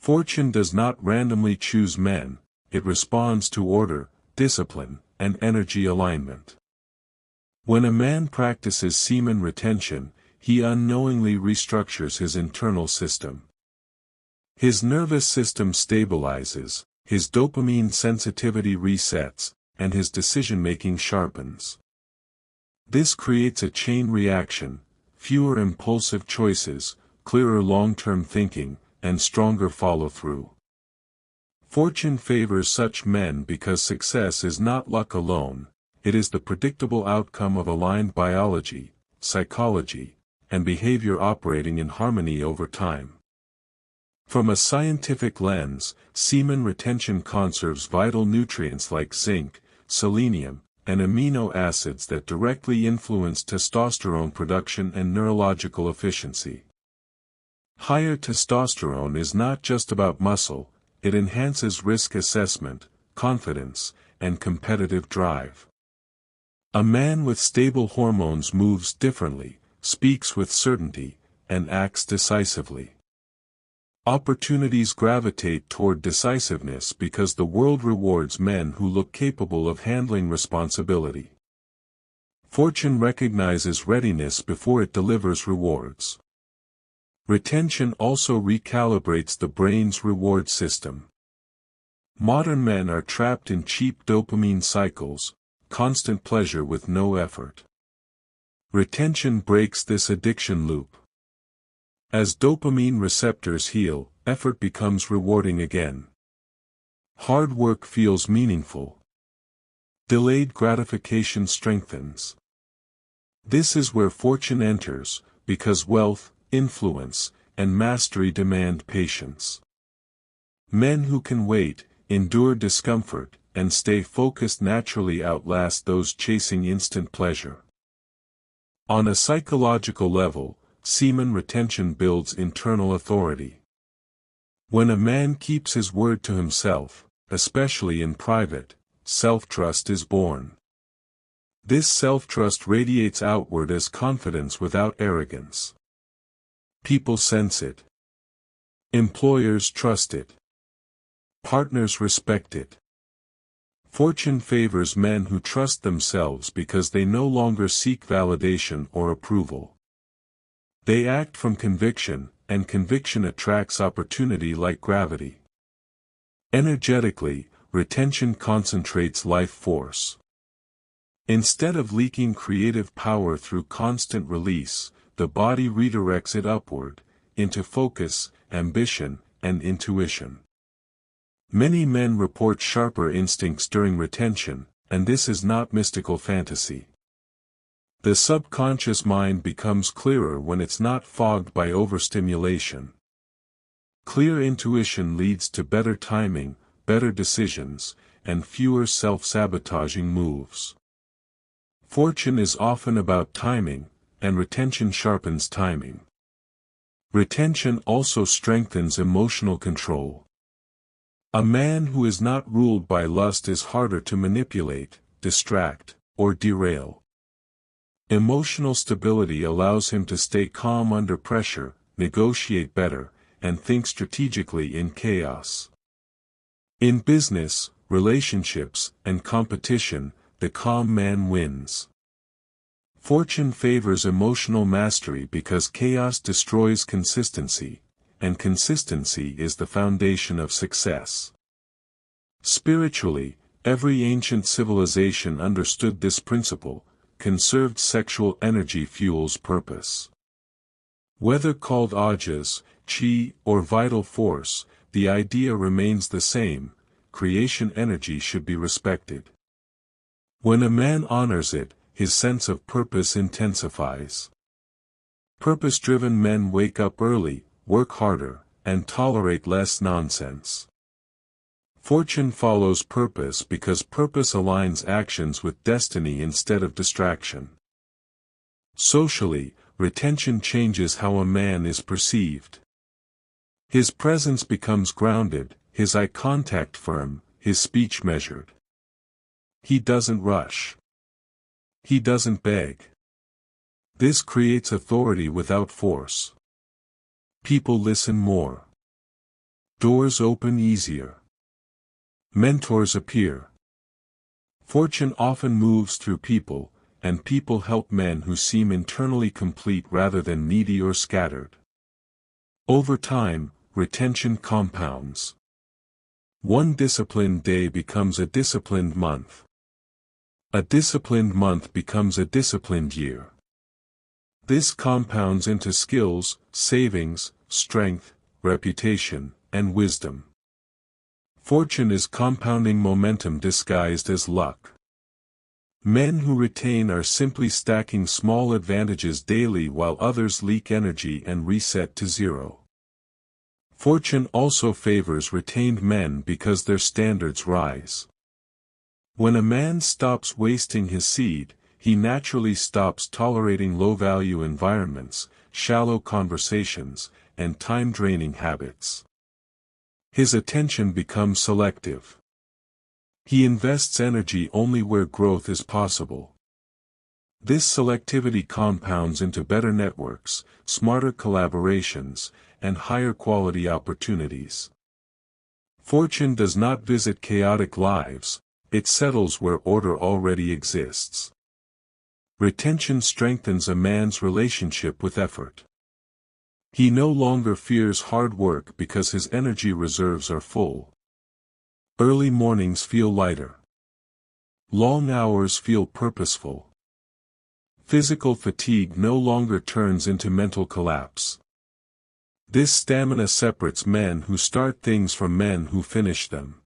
Fortune does not randomly choose men, it responds to order, discipline, and energy alignment. When a man practices semen retention, he unknowingly restructures his internal system. His nervous system stabilizes, his dopamine sensitivity resets, and his decision-making sharpens. This creates a chain reaction, fewer impulsive choices, clearer long-term thinking, and stronger follow-through. Fortune favors such men because success is not luck alone, it is the predictable outcome of aligned biology, psychology, and behavior operating in harmony over time. From a scientific lens, semen retention conserves vital nutrients like zinc, selenium, and amino acids that directly influence testosterone production and neurological efficiency. Higher testosterone is not just about muscle, it enhances risk assessment, confidence, and competitive drive. A man with stable hormones moves differently, speaks with certainty, and acts decisively. Opportunities gravitate toward decisiveness because the world rewards men who look capable of handling responsibility. Fortune recognizes readiness before it delivers rewards. Retention also recalibrates the brain's reward system. Modern men are trapped in cheap dopamine cycles, constant pleasure with no effort. Retention breaks this addiction loop. As dopamine receptors heal, effort becomes rewarding again. Hard work feels meaningful. Delayed gratification strengthens. This is where fortune enters, because wealth, influence, and mastery demand patience. Men who can wait, endure discomfort, and stay focused naturally outlast those chasing instant pleasure. On a psychological level, semen retention builds internal authority. When a man keeps his word to himself, especially in private, self-trust is born. This self-trust radiates outward as confidence without arrogance. People sense it. Employers trust it. Partners respect it. Fortune favors men who trust themselves because they no longer seek validation or approval. They act from conviction, and conviction attracts opportunity like gravity. Energetically, retention concentrates life force. Instead of leaking creative power through constant release, the body redirects it upward, into focus, ambition, and intuition. Many men report sharper instincts during retention, and this is not mystical fantasy. The subconscious mind becomes clearer when it's not fogged by overstimulation. Clear intuition leads to better timing, better decisions, and fewer self-sabotaging moves. Fortune is often about timing, and retention sharpens timing. Retention also strengthens emotional control. A man who is not ruled by lust is harder to manipulate, distract, or derail. Emotional stability allows him to stay calm under pressure, negotiate better, and think strategically in chaos. In business, relationships, and competition, the calm man wins. Fortune favors emotional mastery because chaos destroys consistency, and consistency is the foundation of success. Spiritually, every ancient civilization understood this principle. Conserved sexual energy fuels purpose. Whether called ojas, chi, or vital force, the idea remains the same: creation energy should be respected. When a man honors it, his sense of purpose intensifies. Purpose-driven men wake up early, work harder, and tolerate less nonsense. Fortune follows purpose because purpose aligns actions with destiny instead of distraction. Socially, retention changes how a man is perceived. His presence becomes grounded, his eye contact firm, his speech measured. He doesn't rush. He doesn't beg. This creates authority without force. People listen more. Doors open easier. Mentors appear. Fortune often moves through people, and people help men who seem internally complete rather than needy or scattered. Over time, retention compounds. One disciplined day becomes a disciplined month. A disciplined month becomes a disciplined year. This compounds into skills, savings, strength, reputation, and wisdom. Fortune is compounding momentum disguised as luck. Men who retain are simply stacking small advantages daily while others leak energy and reset to zero. Fortune also favors retained men because their standards rise. When a man stops wasting his seed, he naturally stops tolerating low-value environments, shallow conversations, and time-draining habits. His attention becomes selective. He invests energy only where growth is possible. This selectivity compounds into better networks, smarter collaborations, and higher quality opportunities. Fortune does not visit chaotic lives, it settles where order already exists. Retention strengthens a man's relationship with effort. He no longer fears hard work because his energy reserves are full. Early mornings feel lighter. Long hours feel purposeful. Physical fatigue no longer turns into mental collapse. This stamina separates men who start things from men who finish them.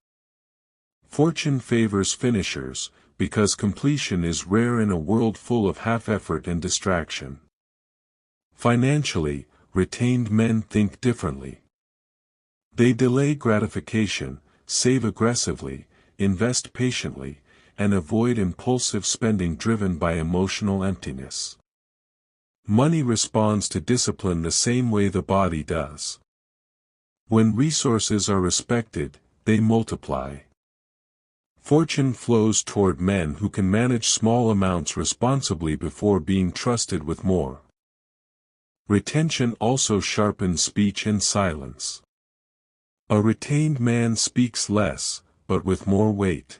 Fortune favors finishers, because completion is rare in a world full of half-effort and distraction. Financially, retained men think differently. They delay gratification, save aggressively, invest patiently, and avoid impulsive spending driven by emotional emptiness. Money responds to discipline the same way the body does. When resources are respected, they multiply. Fortune flows toward men who can manage small amounts responsibly before being trusted with more. Retention also sharpens speech and silence. A retained man speaks less, but with more weight.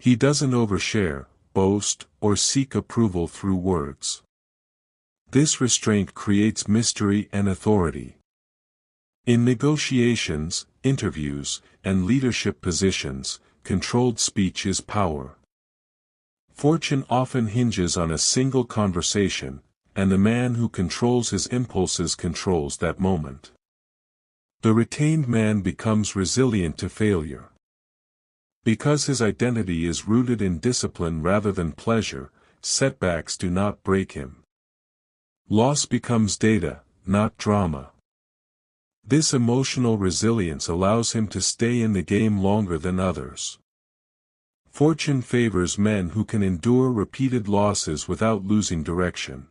He doesn't overshare, boast, or seek approval through words. This restraint creates mystery and authority. In negotiations, interviews, and leadership positions, controlled speech is power. Fortune often hinges on a single conversation, and the man who controls his impulses controls that moment. The retained man becomes resilient to failure. Because his identity is rooted in discipline rather than pleasure, setbacks do not break him. Loss becomes data, not drama. This emotional resilience allows him to stay in the game longer than others. Fortune favors men who can endure repeated losses without losing direction.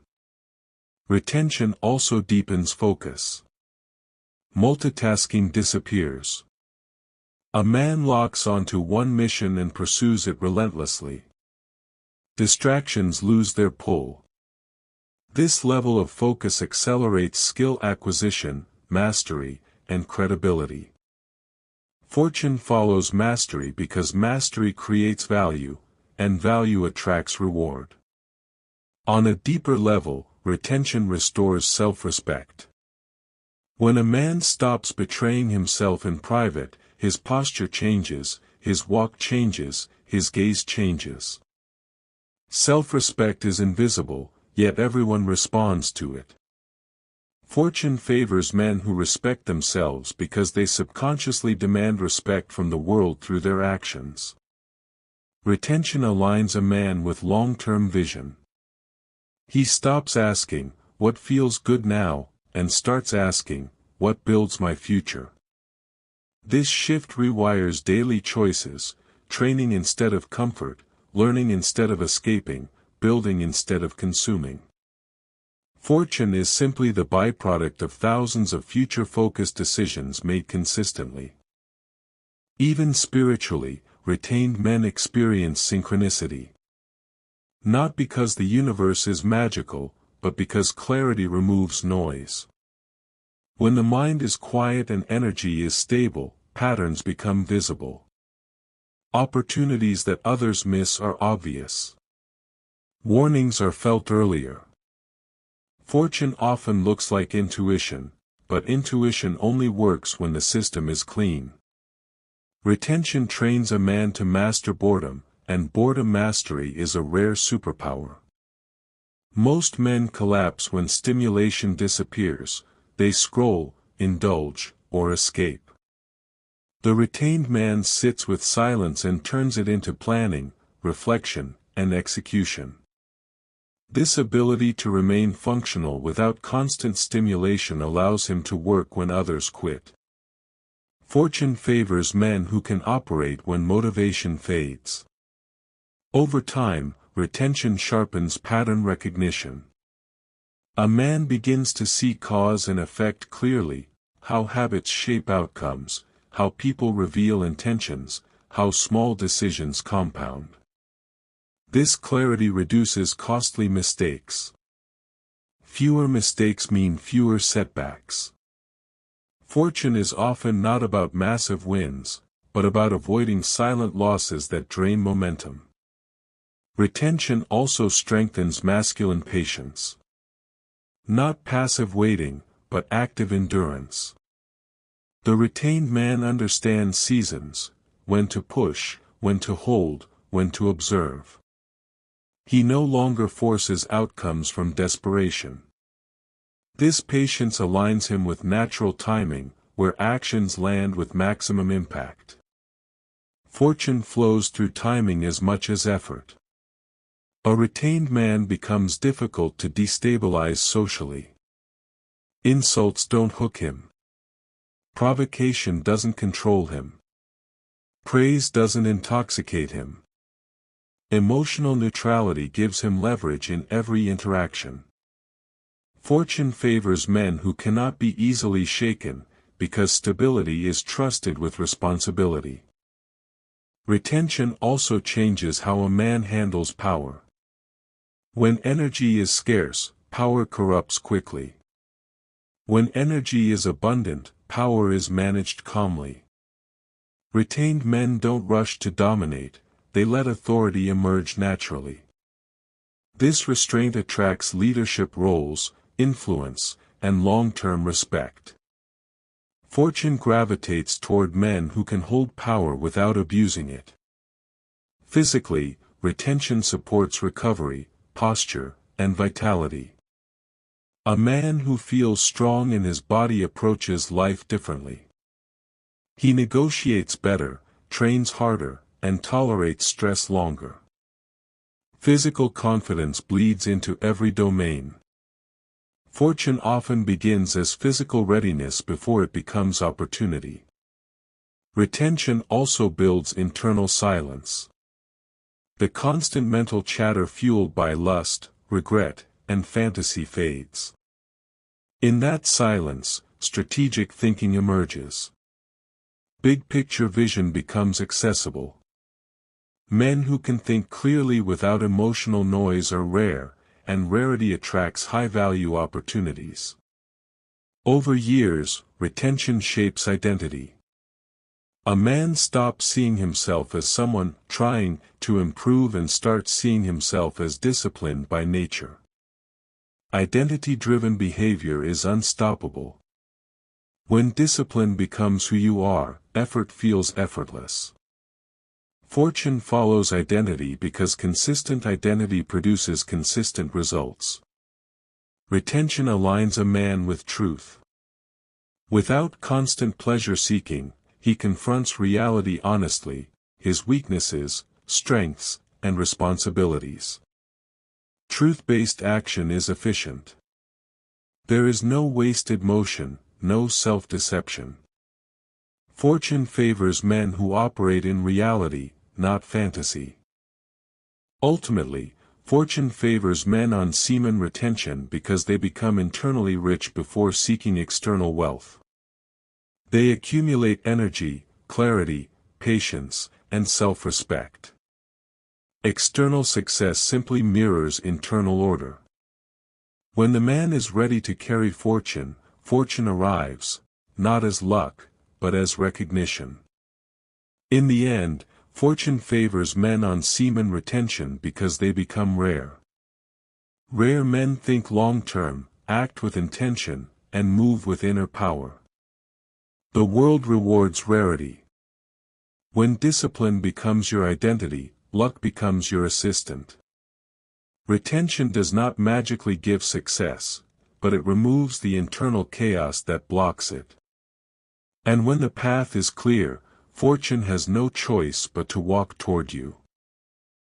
Retention also deepens focus. Multitasking disappears. A man locks onto one mission and pursues it relentlessly. Distractions lose their pull. This level of focus accelerates skill acquisition, mastery, and credibility. Fortune follows mastery because mastery creates value, and value attracts reward. On a deeper level, retention restores self-respect. When a man stops betraying himself in private, his posture changes, his walk changes, his gaze changes. Self-respect is invisible, yet everyone responds to it. Fortune favors men who respect themselves because they subconsciously demand respect from the world through their actions. Retention aligns a man with long-term vision. He stops asking, "What feels good now?" and starts asking, "What builds my future?" This shift rewires daily choices, training instead of comfort, learning instead of escaping, building instead of consuming. Fortune is simply the byproduct of thousands of future-focused decisions made consistently. Even spiritually, retained men experience synchronicity. Not because the universe is magical, but because clarity removes noise. When the mind is quiet and energy is stable, patterns become visible. Opportunities that others miss are obvious. Warnings are felt earlier. Fortune often looks like intuition, but intuition only works when the system is clean. Retention trains a man to master boredom, and boredom mastery is a rare superpower. Most men collapse when stimulation disappears. They scroll, indulge, or escape. The retained man sits with silence and turns it into planning, reflection, and execution. This ability to remain functional without constant stimulation allows him to work when others quit. Fortune favors men who can operate when motivation fades. Over time, retention sharpens pattern recognition. A man begins to see cause and effect clearly, how habits shape outcomes, how people reveal intentions, how small decisions compound. This clarity reduces costly mistakes. Fewer mistakes mean fewer setbacks. Fortune is often not about massive wins, but about avoiding silent losses that drain momentum. Retention also strengthens masculine patience. Not passive waiting, but active endurance. The retained man understands seasons, when to push, when to hold, when to observe. He no longer forces outcomes from desperation. This patience aligns him with natural timing, where actions land with maximum impact. Fortune flows through timing as much as effort. A retained man becomes difficult to destabilize socially. Insults don't hook him. Provocation doesn't control him. Praise doesn't intoxicate him. Emotional neutrality gives him leverage in every interaction. Fortune favors men who cannot be easily shaken, because stability is trusted with responsibility. Retention also changes how a man handles power. When energy is scarce, power corrupts quickly. When energy is abundant, power is managed calmly. Retained men don't rush to dominate, they let authority emerge naturally. This restraint attracts leadership roles, influence, and long-term respect. Fortune gravitates toward men who can hold power without abusing it. Physically, retention supports recovery, posture, and vitality. A man who feels strong in his body approaches life differently. He negotiates better, trains harder, and tolerates stress longer. Physical confidence bleeds into every domain. Fortune often begins as physical readiness before it becomes opportunity. Retention also builds internal silence. The constant mental chatter fueled by lust, regret, and fantasy fades. In that silence, strategic thinking emerges. Big-picture vision becomes accessible. Men who can think clearly without emotional noise are rare, and rarity attracts high-value opportunities. Over years, retention shapes identity. A man stops seeing himself as someone trying to improve and starts seeing himself as disciplined by nature. Identity-driven behavior is unstoppable. When discipline becomes who you are, effort feels effortless. Fortune follows identity because consistent identity produces consistent results. Retention aligns a man with truth. Without constant pleasure-seeking, he confronts reality honestly, his weaknesses, strengths, and responsibilities. Truth-based action is efficient. There is no wasted motion, no self-deception. Fortune favors men who operate in reality, not fantasy. Ultimately, fortune favors men on semen retention because they become internally rich before seeking external wealth. They accumulate energy, clarity, patience, and self-respect. External success simply mirrors internal order. When the man is ready to carry fortune, fortune arrives, not as luck, but as recognition. In the end, fortune favors men on semen retention because they become rare. Rare men think long-term, act with intention, and move with inner power. The world rewards rarity. When discipline becomes your identity, luck becomes your assistant. Retention does not magically give success, but it removes the internal chaos that blocks it. And when the path is clear, fortune has no choice but to walk toward you.